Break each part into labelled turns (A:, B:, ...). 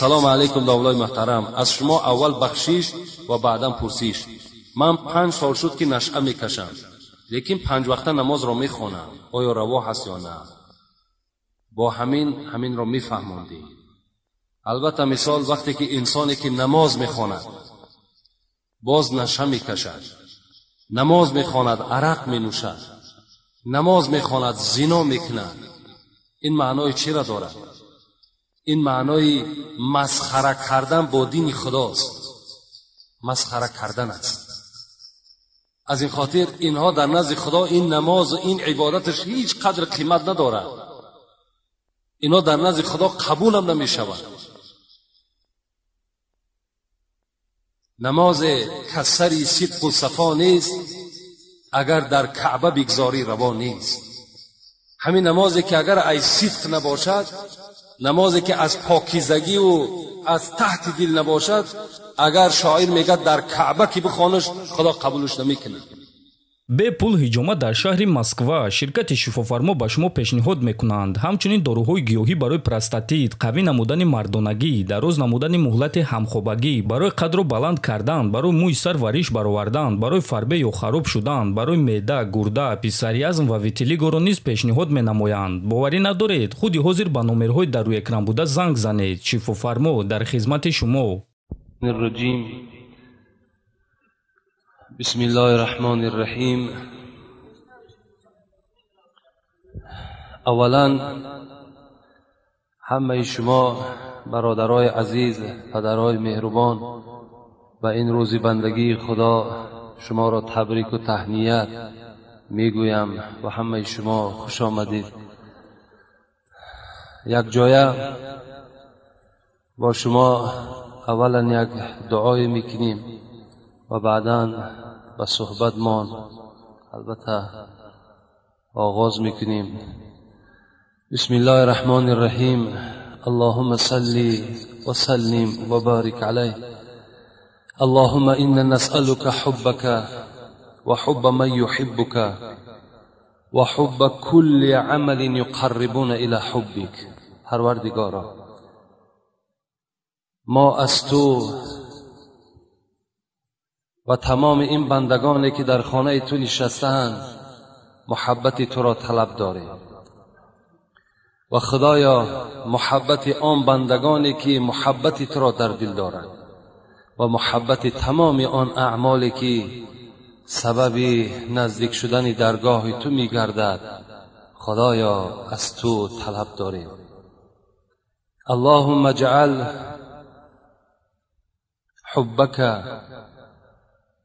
A: سلام علیکم داولای محترم. از شما اول بخشش و بعدم پرسش. من 5 سال شد که نشأه میکشم، لیکن 5 وقته نماز را میخوانم. آیا روا هست یا نه؟ با همین را میفهماندی. البته مثال وقتی که انسانی که نماز میخواند باز نشأه میکشد، نماز میخواند عرق مینوشد، نماز میخواند زنا میکند، این معنای چی را دارد؟ این معنای مسخره کردن با دین خداست. مسخره کردن است. از این خاطر اینها در نزد خدا این نماز و این عبادتش هیچ قدر قیمت ندارد. اینا در نزد خدا قبول هم نمی شود. نماز کسری صدق و صفا نیست اگر در کعبه بگذاری روا نیست. همین نمازی که اگر ای صدق نباشد، نمازی که از پاکیزگی و از تحت دل نباشد، اگر شاعر میگه در کعبه که بخوانش خدا قبولش نمیکنه.
B: бе пул ҳиҷомат дар шаҳри Москва ширкати шифофармо ба шумо пешниҳод мекунанд ҳамчунин дороҳои гиёҳӣ барои простатит, қавӣ намудани мардонагӣ, дароз намудани муҳлати ҳамхобагӣ, барои қадро баланд кардан, барои мӯи сар ва риш баровардан, барои фарбе ё хароб шудан, барои меъда, гурда, писариазм ва витилигоро низ пешниҳод менамоянд. боварӣ надоред? худи ҳозир ба номерҳои дар рӯи экран буда занг занед. шифофармо дар хизмати шумо.
A: بسم الله الرحمن الرحیم. اولا همه شما برادرای عزیز، پدرای مهربان و این روز بندگی خدا شما را تبریک و تهنیت میگویم و همه شما خوش آمدید. یک جایه با شما اولا یک دعای میکنیم و بعداً با صحبت مان البته آغاز میکنیم. بسم الله الرحمن الرحیم. اللهم صل و سلم و بارک علیه. اللهم انا نسألك حبك و حب من يحبك و حب كل عمل يقربون الى حبك. پروردگارا، ما از تو و تمام این بندگانی که در خانه تو نشستند محبت تو را طلب داریم و خدایا محبت آن بندگانی که محبت تو را در دل دارند و محبت تمام آن اعمالی که سبب نزدیک شدن درگاه تو میگردد خدایا از تو طلب داریم. اللهم اجعل حبك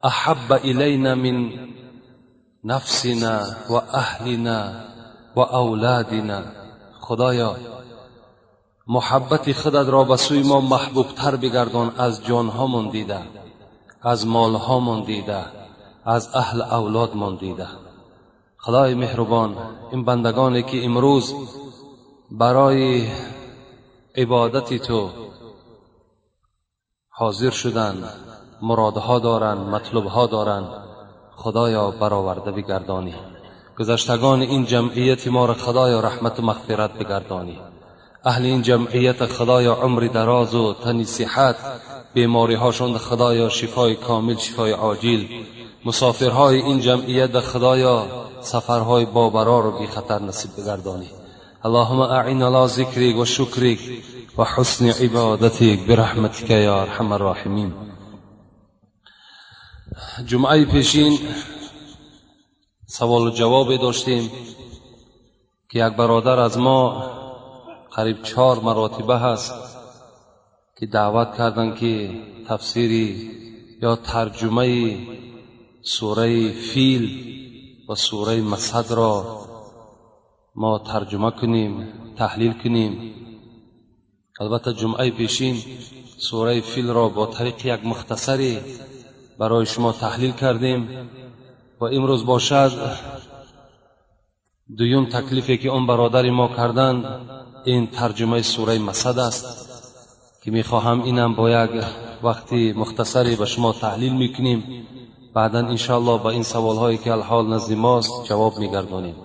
A: احب الینا من نفسنا و اهلنا و اولادنا. خدایا محبت خودت را به سوی ما محبوب تر بگردان از جان هامون دیده، از مال هامون دیده، از اهل اولادمون دیده. خدای مهربان، این بندگانی که امروز برای عبادت تو حاضر شدند، مرادها دارند، مطلوبها دارند، خدایا برآورده بگردانی. گذشتگان این جمعیت ما را خدایا رحمت و مغفرت بگردانی. اهل این جمعیت خدایا عمر دراز و تن صحت، بیماری هاشون خدایا شفای کامل، شفای عاجل. مسافرهای این جمعیت خدایا سفرهای بابرار و بی خطر نصیب بگردانی. اللهم اعن على ذکرک و شکرک و حسن عبادتک برحمتک یا ارحم الراحمین. جمعه پیشین سوال و جواب داشتیم که یک برادر از ما قریب 4 مراتبه هست که دعوت کردن که تفسیری یا ترجمه سوره فیل و سوره مسد را ما ترجمه کنیم، تحلیل کنیم. البته جمعه پیشین سوره فیل را با طریق یک مختصری برای شما تحلیل کردیم و امروز باشد دویم تکلیفی که اون برادر ما کردن این ترجمه سوره مسد است که میخواهم اینم با یک وقتی مختصری به شما تحلیل میکنیم، بعدا انشاءالله با این سوال هایی که الحال نزد ماست جواب میگردانیم.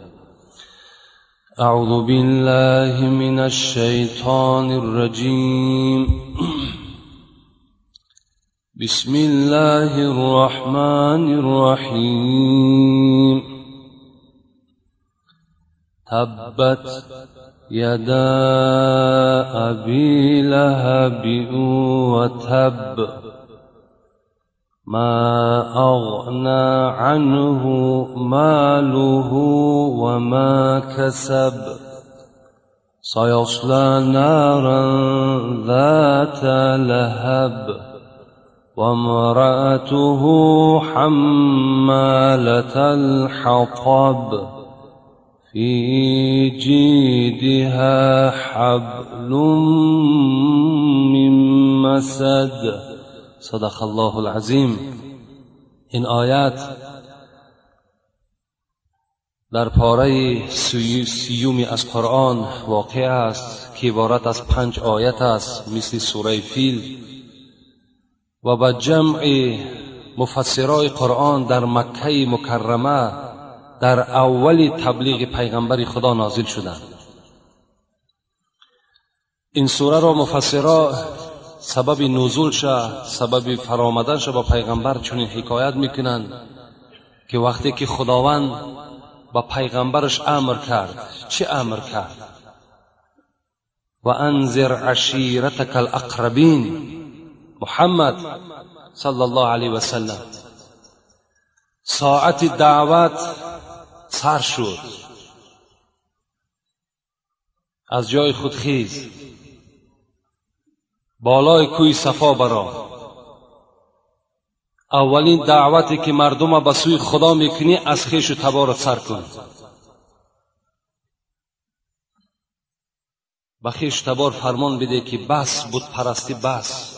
A: اعوذ بالله من الشیطان الرجیم بسم الله الرحمن الرحیم تبت یدا ابی لهب وتب ما اغنى عنه ماله وما كسب سيصلى نارا ذات لهب وامرأته حمالة الحطب في جيدها حبل من مسد. صدق الله العظیم. این آیت در پاره سیومی از قرآن واقع است که عبارت از 5 آیت است مثل سوره فیل و با جمع مفسرای قرآن در مکه مکرمه در اول تبلیغ پیغمبر خدا نازل شدند. این سوره را مفسرا سبب نزولش، سبب فرامدنش با پیغمبر چنین حکایت میکنند که وقتی که خداوند با پیغمبرش امر کرد، چه امر کرد؟ و انذر عشیرتک الاقربین. محمد صلی الله علیه و سلم ساعت دعوت سر شد، از جای خود خیز، بالای کوی صفا برا. اولین دعوتی که مردم به سوی خدا میکنی از خویش و تبارت سر کن. به خویش تبار فرمان بده که بس بت پرستی، بس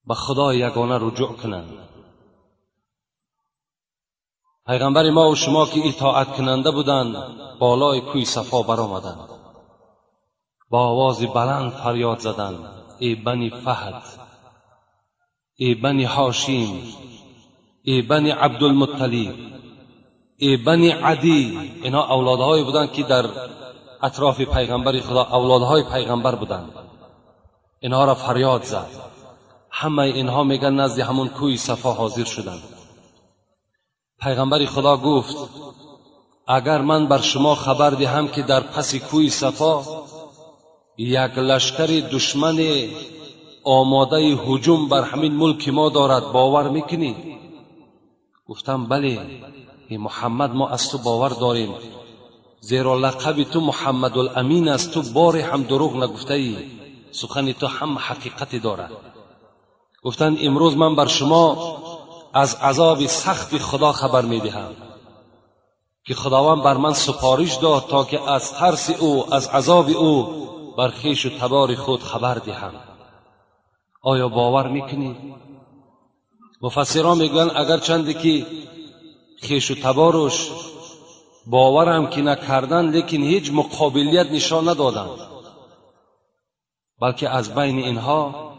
A: به خدا یگانه رجوع کنند. پیغمبر ما و شما که اطاعت کننده بودند بالای کوی صفا برآمدند، با آواز بلند فریاد زدند ای بنی فهد، ای بنی هاشم، ای بنی عبدالمطلب، ای بنی عدی. اینا اولادهایی بودند که در اطراف پیغمبر خدا اولادهای پیغمبر بودند. اینها را فریاد زد. همه اینها میگن نزد همون کوی صفا حاضر شدند. پیغمبر خدا گفت اگر من بر شما خبر دهم که در پس کوی صفا یک لشکر دشمن آماده هجوم بر همین ملک ما دارد، باور میکنی؟ گفتم بله ای محمد، ما از تو باور داریم، زیرا لقب تو محمد الامین است، تو باری هم دروغ نگفته ای، سخن تو هم حقیقت دارد. گفتند امروز من بر شما از عذاب سخت خدا خبر میدهم که خداوند بر من سپارش داد تا که از ترس او، از عذاب او بر خویش و تبار خود خبر دهم. آیا باور میکنید؟ مفسران میگن اگر چندی که خویش و تبارش باورم که نکردن، لیکن هیچ مقابلیت نشان ندادن، بلکه از بین اینها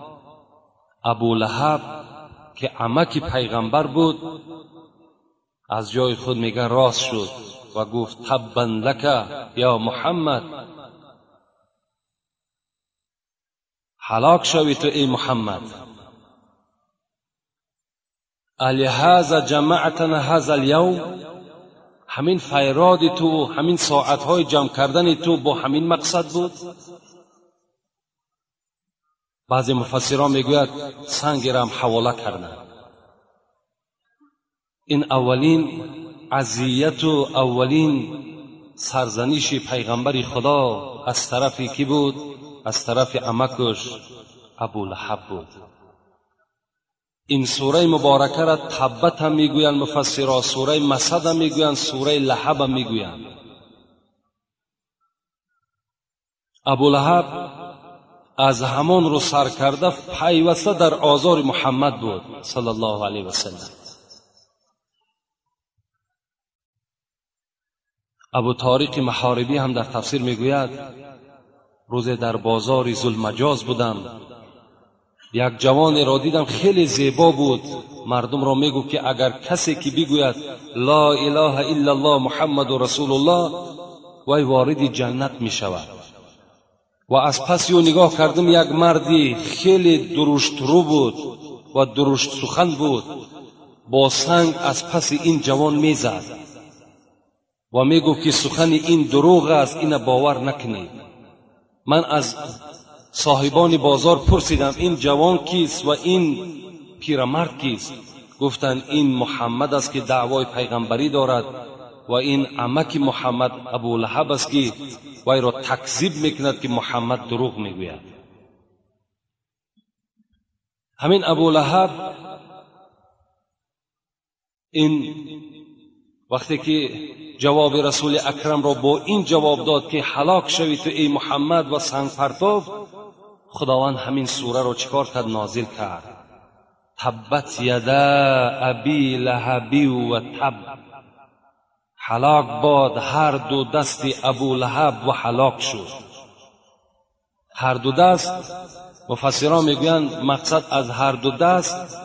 A: ابو لهب که عمک پیغمبر بود از جای خود میگه راست شد و گفت تبا لک یا محمد، هلاک شوی تو ای محمد. الهذا جمعتنا هذا اليوم، همین فیراد تو، همین ساعتهای جمع کردن تو با همین مقصد بود؟ بعضی مفسران میگوید سنگ را هم حواله کردند. این اولین اذیت و اولین سرزنش پیغمبر خدا از طرفی کی بود؟ از طرف عمکش ابو لهب بود. این سوره مبارکه را تبت هم میگویند مفسران، سوره مسد هم میگویند، سوره لهب هم میگویند. ابو لهب از همان رو سر کرده پیوسته در آزار محمد بود صلی الله علیه و سلم. ابو طارق محاربی هم در تفسیر میگوید روز در بازار ذوالمجاز بودم، یک جوانی را دیدم خیلی زیبا بود. مردم را میگفت که اگر کسی که بگوید لا اله الا الله محمد رسول الله وی وارد جنت می شود. و از پس او نگاه کردم، یک مردی خیلی درشت رو بود و درشت سخن بود، با سنگ از پس این جوان میزد و میگفت که سخن این دروغ است، این باور نکنید. من از صاحبان بازار پرسیدم این جوان کیست و این پیرمرد کیست؟ گفتند این محمد است که دعوای پیغمبری دارد و این عمک محمد ابو لهب است که وی را تکذیب میکند که محمد دروغ میگوید. همین ابو لهب این وقتی که جواب رسول اکرم را با این جواب داد که هلاک شوی تو ای محمد و سنگ پرتاب، خداوند همین سوره را چیکار کرد؟ نازل کرد. تبت یدا ابی لهب و تب، هلاک باد هر دو دست ابو لهب و هلاک شد. هر دو دست، مفسران میگویند مقصد از هر دو دست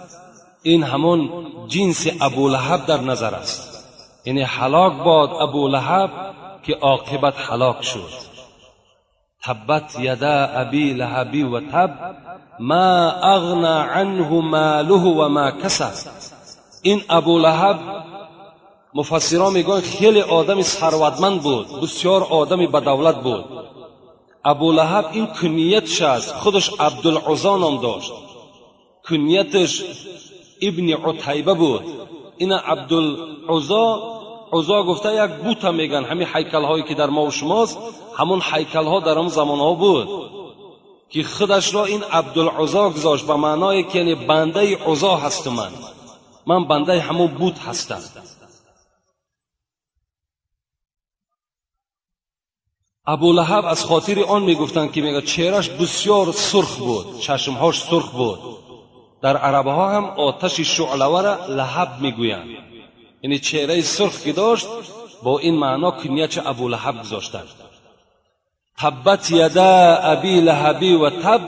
A: این همون جنس ابو لهب در نظر است، یعنی هلاک باد ابو لهب که عاقبت هلاک شد. تبت یدا ابی لهب و تب ما اغنى عنه ماله و ما کسب. این ابو لهب مفسران میگویند خیلی آدم ثروتمند بود، بسیار آدم با دولت بود. ابو لهب این کنیتش است، خودش عبدالعزا نام داشت، کنیتش ابن عتیبه بود. این عبدالعزا، عزا گفته یک بوت میگن، همین هیکل هایی که در ما و شماست همون هیکل ها در اون زمان ها بود که خودش را این عبدالعزا گذاشت به معنای که یعنی بنده عزا هستم، من بنده همون بوت هستم. ابو لهب از خاطر آن میگفتند که میگه چهرش بسیار سرخ بود، چشمهاش سرخ بود. در عربه ها هم آتش شعله‌ور لهب میگویند، یعنی چهره سرخ که داشت، با این معنا کنیت ابو لهب گذاشتند. تبت یدا ابی لهب و تب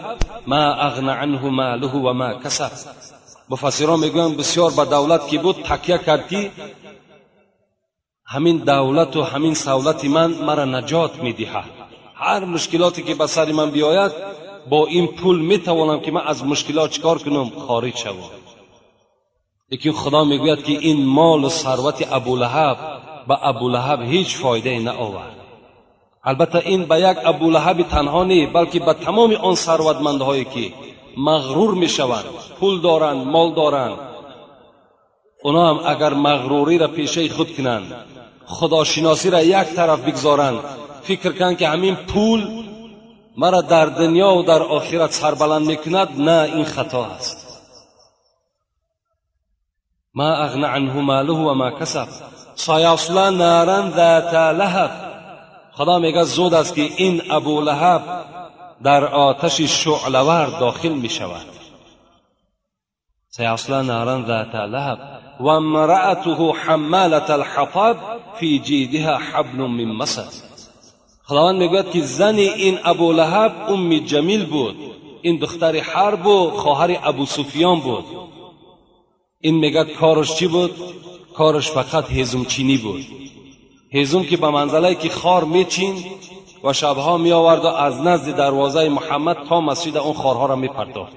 A: ما اغنى عنه ماله و ما کسب. مفسران میگویند بسیار با دولت که بود تکیه کرد که همین دولت و همین سهولت من مرا نجات میدهد، هر مشکلاتی که به سر من بیاید با این پول میتوانم که من از مشکلات چکار کنم؟ خارج شوم. لیکن خدا میگوید که این مال و ثروت ابو لهب به ابو لهب هیچ فایده نه آورد. البته این به یک ابو لهب تنها نه، بلکه به تمام آن ثروتمندهایی که مغرور میشوند، پول دارند، مال دارند، اونا هم اگر مغروری را پیشه خود کنند، خداشناسی را یک طرف بگذارند، فکر کنند که همین پول مرا در دنیا و در آخرت سربلند میکند، نه، این خطا است. ما اغنى عنه ماله و ما کسب سیصلی نارا ذات لهب. خدا میگه زود است که این ابو لهب در آتش شعله‌ور داخل میشود. سیصلی نارا ذات لهب و امرأته حمالة الحطب فی جیدها حبل من مسد. خداوند میگوید که زن این ابو لهب ام جمیل بود، این دختر حرب و خواهر ابو سفیان بود. این میگه کارش چی بود؟ کارش فقط هیزم چینی بود. هیزم که به منزله که خار میچین و شبها می آورد و از نزد دروازه محمد تا مسجد اون خارها را میپرداخت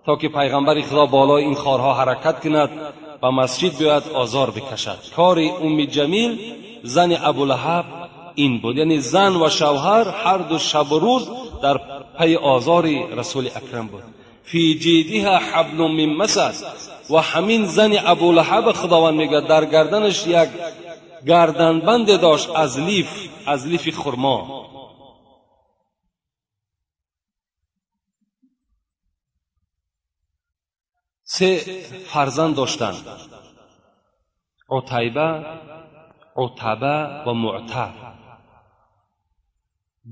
A: تا که پیغمبر خدا بالای این خارها حرکت کند و مسجد بیاید آزار بکشد. کار ام جمیل زن ابو لهب این بود، یعنی زن و شوهر هر دو شب و روز در پی آزار رسول اکرم بود. فی جیدها حبل من مسد. و همین زن ابو لهب خداوند میگه در گردنش یک گردنبند داشت از لیف خرما. سه فرزند داشتند، عتیبه، عتبه و معتب.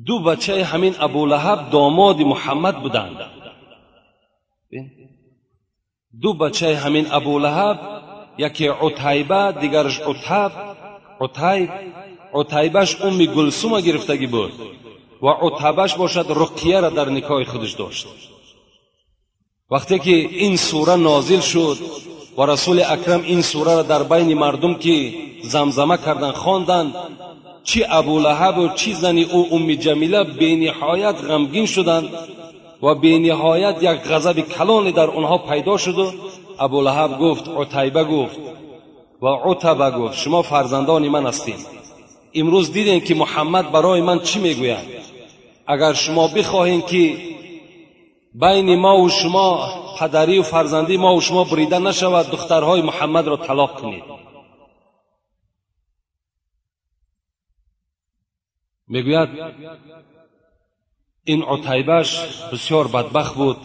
A: دو بچه همین ابو لهب داماد محمد بودند. دو بچه همین ابو لهب، یکی عتیبه دیگرش عتب. عتیبهش ام گلثوم گرفتگی بود و عتبهش باشد رقیه را در نکاح خودش داشت. وقتی که این سوره نازل شد و رسول اکرم این سوره را در بین مردم که زمزمه کردند خواندند، چی ابو لهب و چی زن او ام جمیله بینهایت غمگین شدند و بینهایت یک غضب کلانی در آنها پیدا شد. و ابو لهب گفت، عتیبه گفت و عتبه گفت، شما فرزندان من هستید. امروز دیدین که محمد برای من چی میگوید. اگر شما بخواهید که بین ما و شما پدری و فرزندی ما و شما بریده نشود، دخترهای محمد را طلاق کنید. میگوید این عتیبهش بسیار بدبخت بود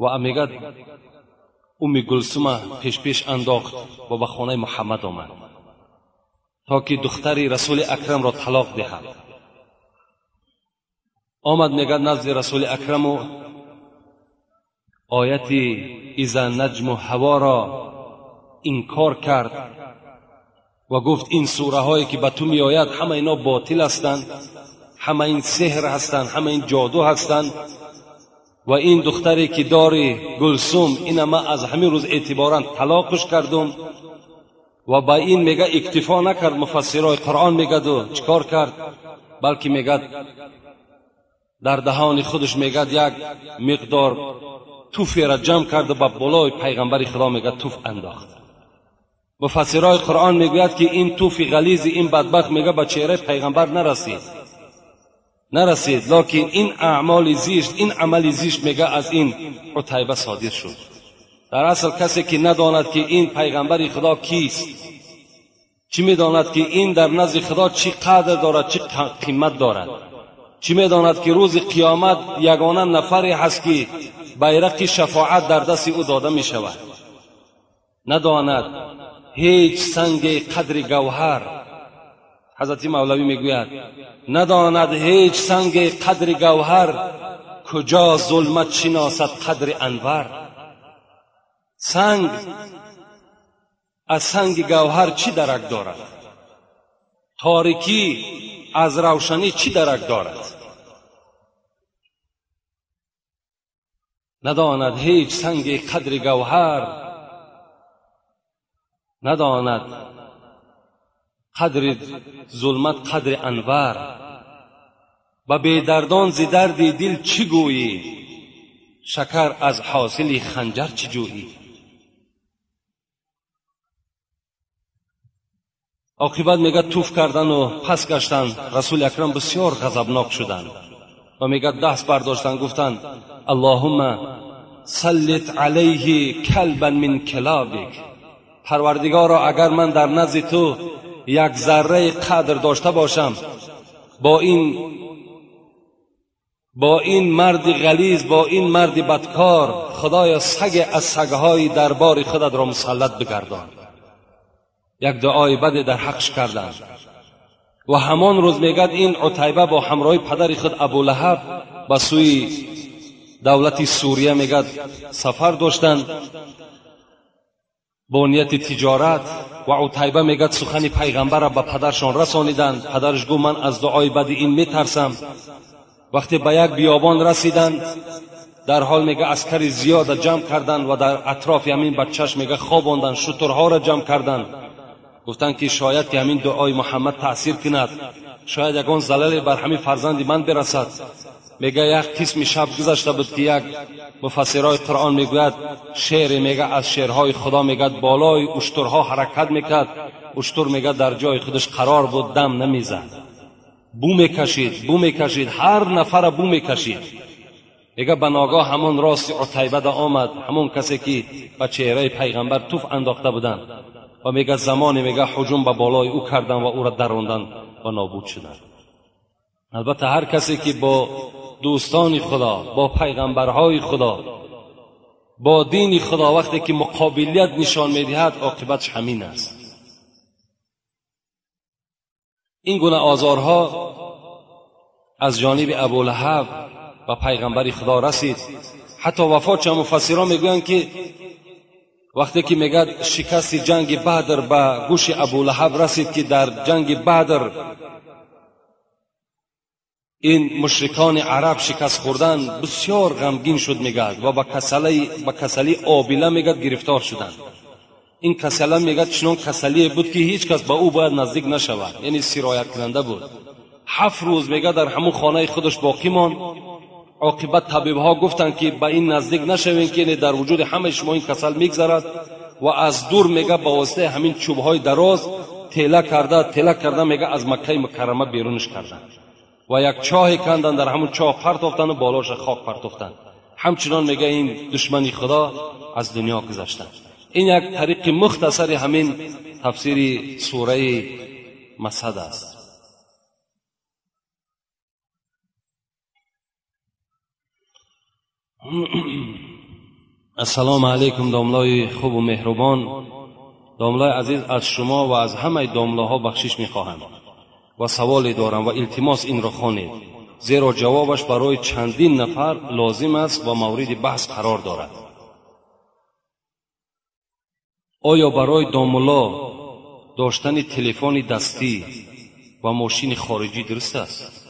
A: و میگد گلثوم پیش انداخت و به خانه محمد آمد تا که دختری رسول اکرم را طلاق دهد. آمد میگد نزد رسول اکرم و آیت اذا نجم و هوا را انکار کرد و گفت این سوره هایی که به تو می آید همه اینا باطل هستند، همه این سحر هستند، همه این جادو هستند و این دختری که داری گلثوم این ما از همین روز اعتبارا طلاقش کردم. و با این میگه اکتفا نکرد، مفسرای قرآن میگه چیکار کرد، بلکه میگه در دهان خودش میگه یک مقدار توفی را جمع کرد و به بالای پیغمبر خدا میگه توف انداخت. مفسرای قرآن میگوید که این توف غلیظ این بدبخت میگه به چهره پیغمبر نرسید، لکن این اعمال زیشت، این عمل زیشت میگه از این عتیبه صادر شد. در اصل کسی که نداند که این پیغمبر خدا کیست، چی میداند که این در نزد خدا چی قدر دارد، چی قیمت دارد، چی میداند که روز قیامت یگانه نفری هست که بیرق شفاعت در دست او داده می شود. نداند هیچ سنگ قدر گوهر، حضرت مولوی میگوید نداند هیچ سنگ قدر گوهر، کجا ظلمت شناسد قدر انور. سنگ از سنگ گوهر چی درک دارد؟ تاریکی از روشنی چی درک دارد؟ نداند هیچ سنگ قدر گوهر، نداند قدر ظلمت قدر انور. با بیدردان ز درد دل چی گویی، شکر از حاصل خنجر چی جویی. عاقبت میگه توف کردن و پس گشتن، رسول اکرم بسیار غضبناک شدند و میگه دست برداشتن گفتند اللهم سلط علیه کلبا من کلابک. پروردگارا اگر من در نزد تو یک ذره قدر داشته باشم، با این مرد غلیظ، با این مرد بدکار، خدایا سگ از سگهای دربار خودت را مسلط بگردان. یک دعای بد در حقش کردند. و همان روز میگد این عتیبه با همراه پدر خود ابو لهب به سوی دولت سوریه میگد سفر داشتند با نیت تجارت. و عتیبه میگد سخن پیغمبر را به پدرشان رسانیدند. پدرش گفت من از دعای بد این میترسم. وقتی به یک بیابان رسیدند، در حال میگه عسکر زیاد جمع کردند و در اطراف همین بچهش میگه خواباندند، شترها را جمع کردند. گفتند که شاید که همین دعای محمد تأثیر کند، شاید یگان ضلال بر همین فرزند من برسد. میگه یک قسم شب گذشته بود که یک مفسرای قرآن میگوید شعر میگه از شعرهای خدا میگه بالای اشترها حرکت میکرد. اشتر میگه در جای خودش قرار بود، دم نمیزد، بو میکشید، هر نفر بو میکشید. میگه بناگاه همون راست عتیبه آمد، همون کسی که به چهره پیغمبر توف انداخته بودند و میگه زمانی میگه هجوم به بالای او کردن و او را دراندن و نابود شدند. البته هر کسی که با دوستان خدا، با پیغمبرهای خدا، با دین خدا وقتی که مقابلیت نشان میدهد، عاقبتش همین است. این گونه آزارها از جانب ابو لهب و پیغمبر خدا رسید. حتی وفات مفسران میگویند که وقتی که میگه شکست جنگ بدر به گوش ابو لهب رسید که در جنگ بدر این مشرکان عرب شکست خوردن بسیار غمگین شد میگد و به کسلی آبله میگد گرفتار شدند. این کسله میگد چنان کسلی بود که هیچ کس به او باید نزدیک نشود، یعنی سرایت کننده بود. 7 روز میگد در همون خانه خودش باقی ماند. عاقبت طبیب ها گفتند که به این نزدیک نشوین که در وجود همه شما این کسل میگذرد و از دور میگه با واسطه همین چوب های دراز تله کرده میگه از مکه مکرمه بیرونش کردند و یک چاه کندن، در همون چاه پرتافتند و بالاش خاک پرتافتند. همچنان میگه این دشمنی خدا از دنیا گذشتند. این یک طریق مختصر همین تفسیر سوره مسد است. السلام علیکم داملای خوب و مهربان. داملای عزیز، از شما و از همه داملاها بخشش میخواهم و سوالی دارم و التماس این را خوانید، زیرا جوابش برای چندین نفر لازم است و مورد بحث قرار دارد. آیا برای داملا داشتن تلفن دستی و ماشین خارجی درست است؟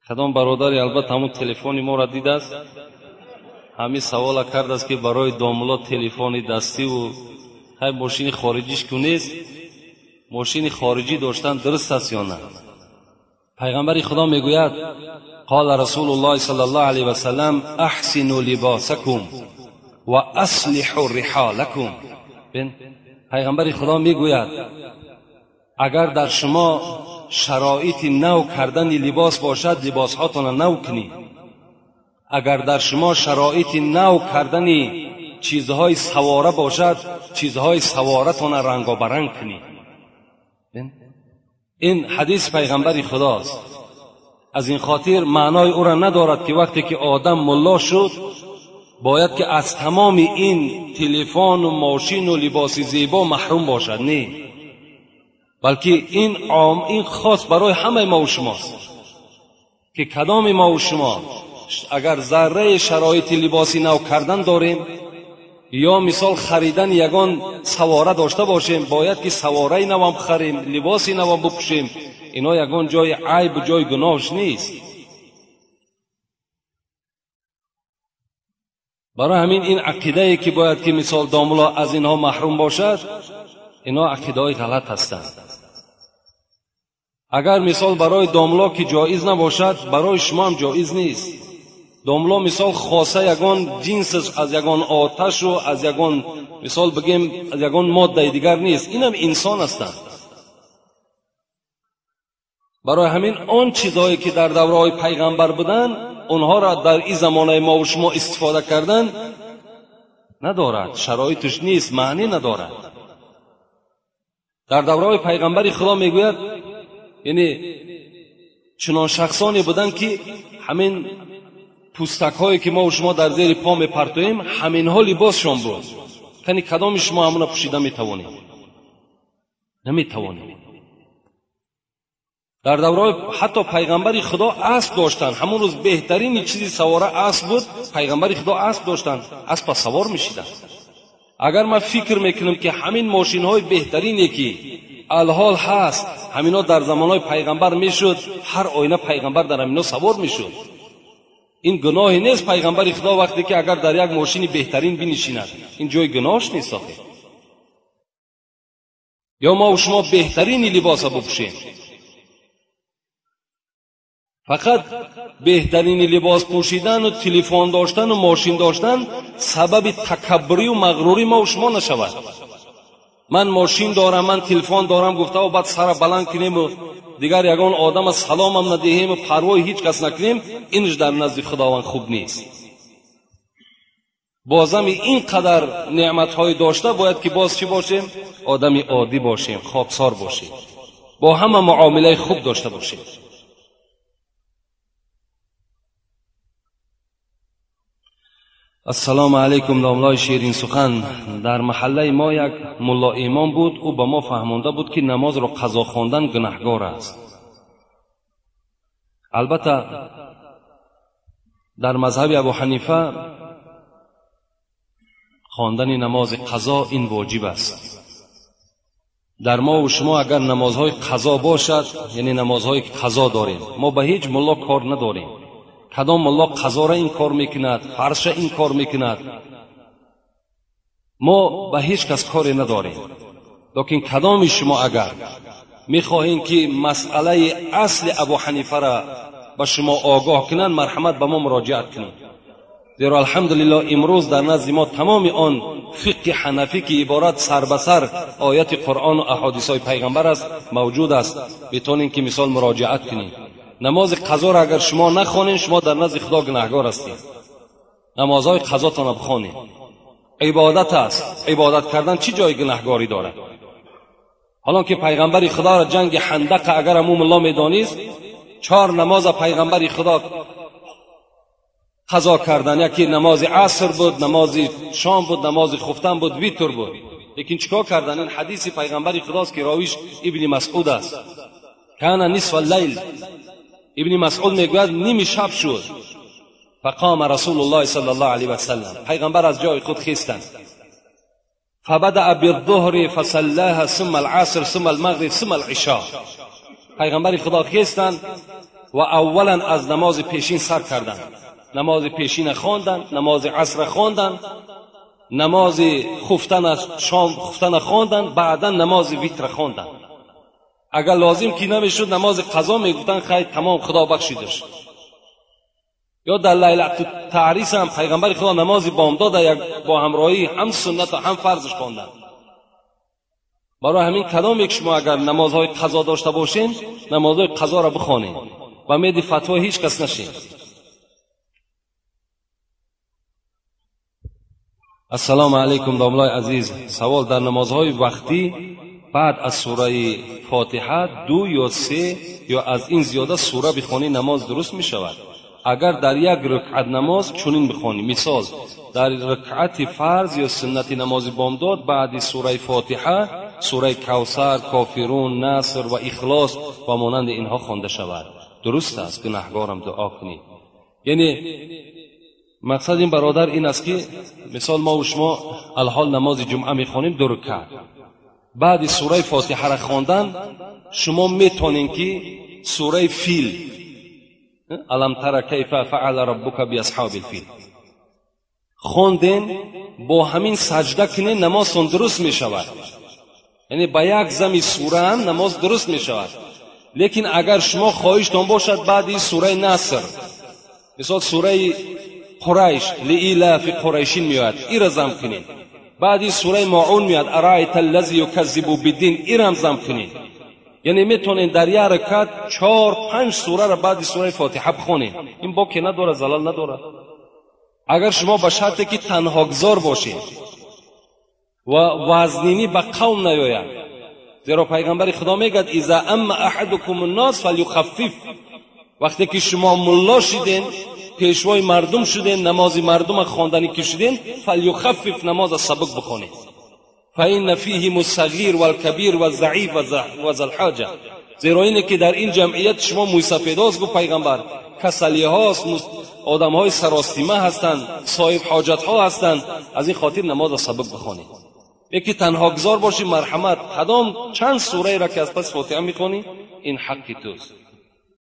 A: کدام برادری البته همون تلفن ما را دیده است، همین سوال کرده است که برای داملا تلفن دستی و های ماشین خارجیش که نیست، ماشین خارجی داشتن درست است یا نه؟ پیغمبر خدا میگوید قال رسول الله صلی الله علیه و سلم احسنوا لباسکم و اصلحوا رحالکم. پیغمبر خدا میگوید اگر در شما شرایط نو کردن لباس باشد، لباس هاتون نو کنید. اگر در شما شرایط نو کردن چیزهای سواره باشد، چیزهای سوارتون رنگ و برنگ کنید. این حدیث پیغمبر خداست. از این خاطر معنای او را ندارد که وقتی که آدم ملا شد باید که از تمام این تلفن و ماشین و لباس زیبا محروم باشد. نه، بلکه این خاص برای همه ما و شماست که کدام ما و شما اگر ذره شرایط لباسی نو کردن داریم یا مثال خریدن یگان سواره داشته باشیم، باید که سواره نو هم خریم، لباسی نو هم بپوشیم. اینا یگان جای عیب و جای گناهش نیست. برای همین این عقیده ای که باید که مثال داملا از اینها محروم باشد، اینا عقیده های غلط هستند. اگر مثال برای داملا که جایز نباشد، برای شما هم جایز نیست. داملا مثال خاصه یگان جنسش از یگان آتش و از یگان مثال بگیم از یگان ماده دیگر نیست، این هم انسان هستند. برای همین آن چیزهایی که در دورهای پیغمبر بودن اونها را در این زمانه ما و شما استفاده کردن ندارد، شرایطش نیست، معنی ندارد. در دورهای پیغمبر خدا میگوید یعنی چنان شخصانی بودن که همین پوستک هایی که ما و شما در زیر پا میپرتویم همین ها لباسشان بود. یعنی کدام شما همون پوشیده میتوانید؟ نمیتوانید. در دوره حتی پیغمبر خدا اسب داشتن. همون روز بهترین چیزی سواره اسب بود. پیغمبر خدا اسب داشتن، اسب سوار میشیدن. اگر ما فکر میکنیم که همین ماشین های بهترینی که الحال هست همینا در زمانهای پیغمبر میشد، هر آینه پیغمبر در همینا سوار میشد. این گناهی نیست. پیغمبر خدا وقتی که اگر در یک ماشین بهترین بنشیند، این جای گناهش نیست. آخه یا ما و شما بهترین لباس بپوشیم، فقط بهترین لباس پوشیدن و تلفن داشتن و ماشین داشتن سبب تکبری و مغروری ما و شما نشود. من ماشین دارم، من تلفن دارم گفته و بعد سر بلند کنیم و دیگر یگان آدم سلام هم ندهیم و پروای هیچ کس نکنیم، اینش در نزد خداوند خوب نیست. بازم اینقدر نعمت‌های داشته باید که باز چی باشیم؟ آدمی عادی باشیم، خاکسار باشیم، با همه معامله خوب داشته باشیم. السلام علیکم. داملای شیرین سخن. در محله ما یک ملا امام بود. او به ما فهمانده بود که نماز را قضا خواندن گناهگار است. البته در مذهب ابو حنیفه خواندن نماز قضا این واجب است. در ما و شما اگر نمازهای قضا باشد، یعنی نمازهای قضا داریم، ما به هیچ ملا کار نداریم. کدام ملا قضا را این کار میکند، فرش این کار میکند، ما به هیچ کس کاری نداریم. لیکن کدام شما اگر میخواهید که مسئله اصل ابو حنیفه را به شما آگاه کنند، مرحمت به ما مراجعت کنید. زیرا الحمدلله امروز در نزد ما تمام آن فقه حنفی که عبارت سر به سر آیت قرآن و احادیث های پیغمبر است موجود است. بتونین که مثال مراجعت کنید. نماز قضا را اگر شما نخوانید، شما در نزد خدا گناهکار هستید. نمازهای قضا تان بخوانید. عبادت است. عبادت کردن چی جای گناهکاری دارد؟ حالا که پیغمبر خدا را جنگ خندق اگر امام الله میدانید، 4 نماز پیغمبر خدا قضا کردن. یکی نماز عصر بود، نماز شام بود، نماز خفتن بود، ویتر بود. لیکن چیکار کردن؟ این حدیث پیغمبر خداست که راویش ابن مسعود است. کان نصف اللیل، ابن مسعود میگوید نیم شب شد. فقام رسول الله صلی الله علیه و سلم، پیغمبر از جای خود خیستند. فبدأ بالظهر فصلاها ثم العصر ثم المغرب ثم العشاء. پیغمبر خدا خیستند و اولا از نماز پیشین سر کردند. نماز پیشین خواندند، نماز عصر خواندند، نماز خفتن شام خفتن خواندند، بعدا نماز ویتر خواندند. اگر لازم کی نمیشد نماز قضا میگفتند خیر تمام خدا بخشیدش. یا در لیلۃ التعریس هم پیغمبر خدا نماز بامداد با همراهی هم سنت و هم فرضش خواندند. برای همین کدام یک شما اگر نمازهای قضا داشته باشین، نمازهای قضا را بخوانید و امید فتوای هیچ کس نشین. السلام علیکم داملای عزیز. سوال: در نمازهای وقتی بعد از سوره فاتحه 2 یا 3 یا از این زیاده سوره بخوانی نماز درست می شود؟ اگر در یک رکعت نماز چنین بخوانی، مثال در رکعت فرض یا سنت نماز بامداد بعد سوره فاتحه سوره کوثر، کافرون، نصر و اخلاص و مانند اینها خوانده شود، درست است؟ گناهکارم دعا کنید. یعنی مقصد این برادر این است که مثال ما و شما الحال نماز جمعه میخوانیم 2 رکعت، بعد سوره فاتحه را خواندن شما میتونین که سوره فیل الم تر کیف فعل ربک باصحاب الفیل خواندین، با همین سجده کنین نمازتون درست میشود. یعنی با یک زمی سوره هم نماز درست میشود. لیکن اگر شما خواهشتون باشد بعد سوره نصر، مثال سوره قریش لإیلاف قریشین میاد، این را ضم کنین. بعدی سوره ماعون میاد ارایت الذی یکذب بالدین، این را ضم کنین. یعنی میتونین در یک رکعت 4-5 سوره را بعد سوره فاتحه بخونین. این با که نداره، زلال نداره. اگر شما به شرطی که تنها گذار باشین و وزنینی به قوم نیاید، زیرا پیغمبر خدا میگه اذا اما احدکم الناس فلیخفف، وقتی که شما ملا شدین، پیشوای مردم شدین، نماز مردم خواندنی که شدین، فلیخفف، نماز سبک بخونید. فإن فیه الصغیر والکبیر والضعیف وذوالحاجه، زیرا اینه که در این جمعیت شما موی سفیداست، گفت پیغمبر، کسلی هاست، آدم های سراستیمه هستند، صاحب حاجت ها هستند، از این خاطر نماز سبک بخونید. یکی تنها گذار باشی، مرحمت کدام چند سوره را که از پس فاتحه میخونی این حق توست.